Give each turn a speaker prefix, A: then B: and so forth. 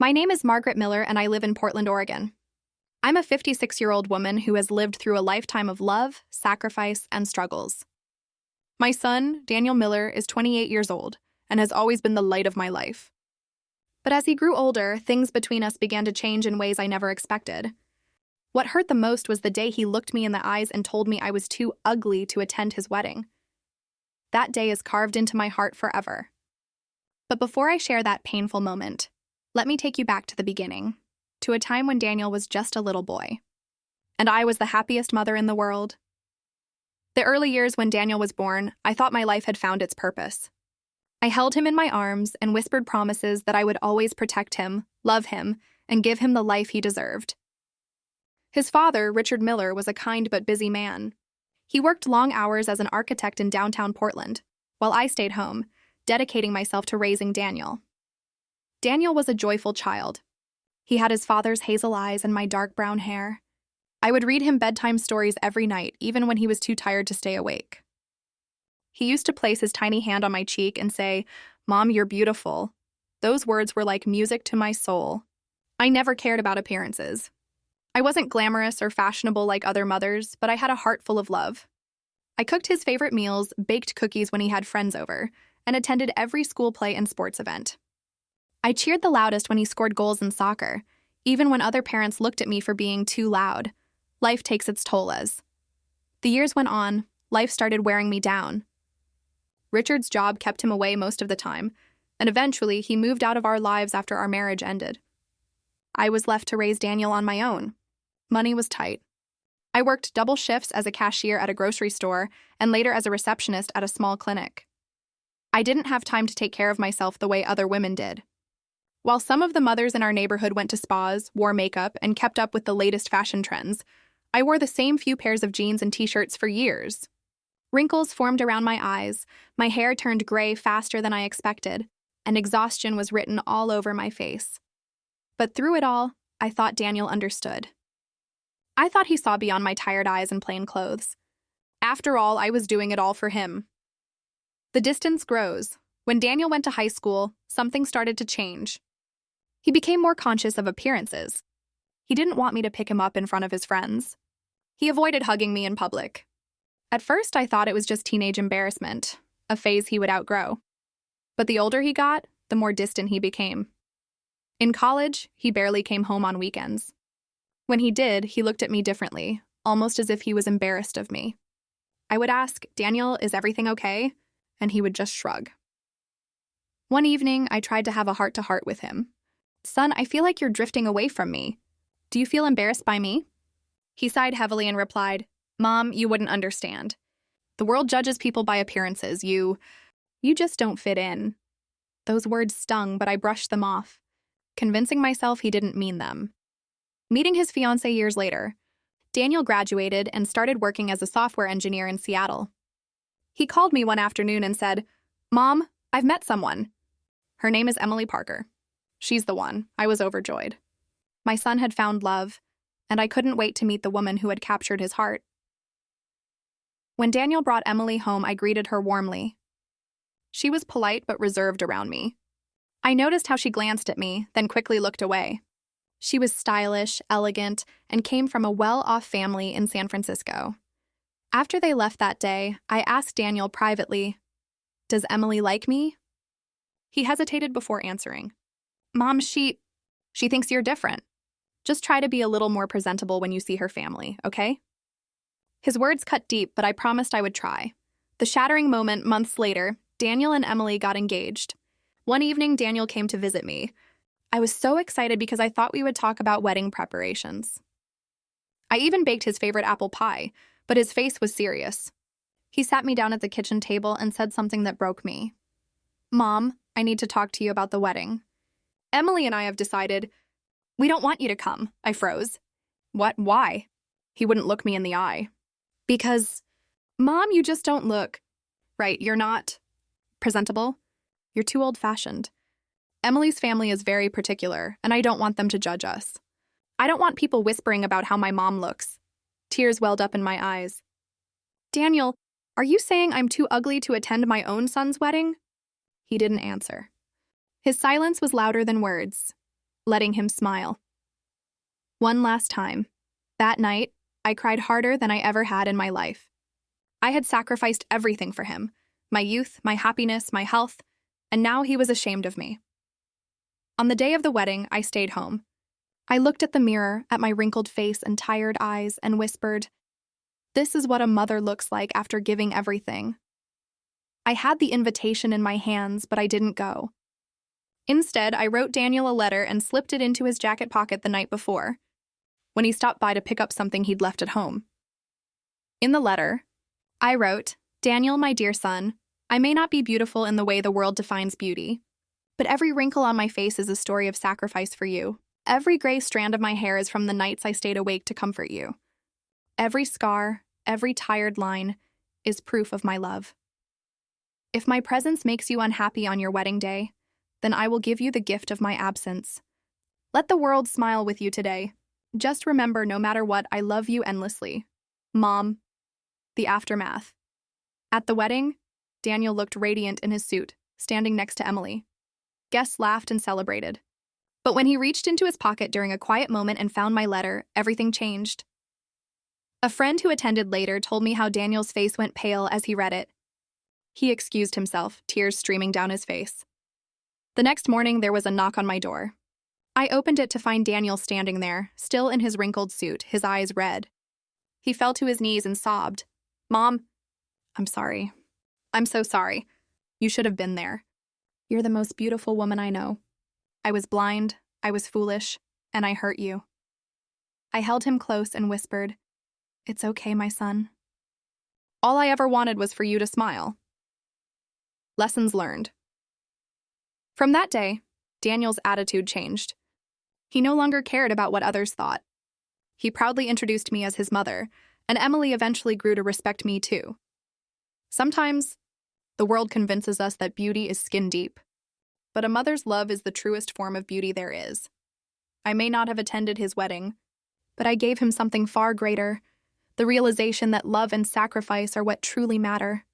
A: My name is Margaret Miller, and I live in Portland, Oregon. I'm a 56-year-old woman who has lived through a lifetime of love, sacrifice, and struggles. My son, Daniel Miller, is 28 years old and has always been the light of my life. But as he grew older, things between us began to change in ways I never expected. What hurt the most was the day he looked me in the eyes and told me I was too ugly to attend his wedding. That day is carved into my heart forever. But before I share that painful moment, let me take you back to the beginning, to a time when Daniel was just a little boy. And I was the happiest mother in the world. The early years when Daniel was born, I thought my life had found its purpose. I held him in my arms and whispered promises that I would always protect him, love him, and give him the life he deserved. His father, Richard Miller, was a kind but busy man. He worked long hours as an architect in downtown Portland, while I stayed home, dedicating myself to raising Daniel. Daniel was a joyful child. He had his father's hazel eyes and my dark brown hair. I would read him bedtime stories every night, even when he was too tired to stay awake. He used to place his tiny hand on my cheek and say, "Mom, you're beautiful." Those words were like music to my soul. I never cared about appearances. I wasn't glamorous or fashionable like other mothers, but I had a heart full of love. I cooked his favorite meals, baked cookies when he had friends over, and attended every school play and sports event. I cheered the loudest when he scored goals in soccer, even when other parents looked at me for being too loud. Life takes its toll as. The years went on, life started wearing me down. Richard's job kept him away most of the time, and eventually he moved out of our lives after our marriage ended. I was left to raise Daniel on my own. Money was tight. I worked double shifts as a cashier at a grocery store and later as a receptionist at a small clinic. I didn't have time to take care of myself the way other women did. While some of the mothers in our neighborhood went to spas, wore makeup, and kept up with the latest fashion trends, I wore the same few pairs of jeans and t-shirts for years. Wrinkles formed around my eyes, my hair turned gray faster than I expected, and exhaustion was written all over my face. But through it all, I thought Daniel understood. I thought he saw beyond my tired eyes and plain clothes. After all, I was doing it all for him. The distance grows. When Daniel went to high school, something started to change. He became more conscious of appearances. He didn't want me to pick him up in front of his friends. He avoided hugging me in public. At first, I thought it was just teenage embarrassment, a phase he would outgrow. But the older he got, the more distant he became. In college, he barely came home on weekends. When he did, he looked at me differently, almost as if he was embarrassed of me. I would ask, "Daniel, is everything okay?" And he would just shrug. One evening, I tried to have a heart-to-heart with him. "Son, I feel like you're drifting away from me. Do you feel embarrassed by me?" He sighed heavily and replied, "Mom, you wouldn't understand. The world judges people by appearances. You just don't fit in." Those words stung, but I brushed them off, convincing myself he didn't mean them. Meeting his fiancée years later, Daniel graduated and started working as a software engineer in Seattle. He called me one afternoon and said, "Mom, I've met someone. Her name is Emily Parker. She's the one." I was overjoyed. My son had found love, and I couldn't wait to meet the woman who had captured his heart. When Daniel brought Emily home, I greeted her warmly. She was polite but reserved around me. I noticed how she glanced at me, then quickly looked away. She was stylish, elegant, and came from a well-off family in San Francisco. After they left that day, I asked Daniel privately, "Does Emily like me?" He hesitated before answering. "Mom, she thinks you're different. Just try to be a little more presentable when you see her family, okay?" His words cut deep, but I promised I would try. The shattering moment, months later, Daniel and Emily got engaged. One evening, Daniel came to visit me. I was so excited because I thought we would talk about wedding preparations. I even baked his favorite apple pie, but his face was serious. He sat me down at the kitchen table and said something that broke me. "Mom, I need to talk to you about the wedding. Emily and I have decided we don't want you to come." I froze. "What? Why?" He wouldn't look me in the eye. "Because, Mom, you just don't look right. You're not presentable. You're too old-fashioned. Emily's family is very particular, and I don't want them to judge us. I don't want people whispering about how my mom looks." Tears welled up in my eyes. "Daniel, are you saying I'm too ugly to attend my own son's wedding?" He didn't answer. His silence was louder than words. letting him smile. One last time. That night, I cried harder than I ever had in my life. I had sacrificed everything for him, my youth, my happiness, my health, and now he was ashamed of me. On the day of the wedding, I stayed home. I looked at the mirror, at my wrinkled face and tired eyes, and whispered, "This is what a mother looks like after giving everything." I had the invitation in my hands, but I didn't go. Instead, I wrote Daniel a letter and slipped it into his jacket pocket the night before, when he stopped by to pick up something he'd left at home. In the letter, I wrote, "Daniel, my dear son, I may not be beautiful in the way the world defines beauty, but every wrinkle on my face is a story of sacrifice for you. Every gray strand of my hair is from the nights I stayed awake to comfort you. Every scar, every tired line is proof of my love. If my presence makes you unhappy on your wedding day, then I will give you the gift of my absence. Let the world smile with you today. Just remember, no matter what, I love you endlessly. Mom." The aftermath. At the wedding, Daniel looked radiant in his suit, standing next to Emily. Guests laughed and celebrated. But when he reached into his pocket during a quiet moment and found my letter, everything changed. A friend who attended later told me how Daniel's face went pale as he read it. He excused himself, tears streaming down his face. The next morning, there was a knock on my door. I opened it to find Daniel standing there, still in his wrinkled suit, his eyes red. He fell to his knees and sobbed. "Mom, I'm sorry. I'm so sorry. You should have been there. You're the most beautiful woman I know. I was blind, I was foolish, and I hurt you." I held him close and whispered, "It's okay, my son. All I ever wanted was for you to smile." Lessons learned. From that day, Daniel's attitude changed. He no longer cared about what others thought. He proudly introduced me as his mother, and Emily eventually grew to respect me too. Sometimes, the world convinces us that beauty is skin deep, but a mother's love is the truest form of beauty there is. I may not have attended his wedding, but I gave him something far greater, the realization that love and sacrifice are what truly matter.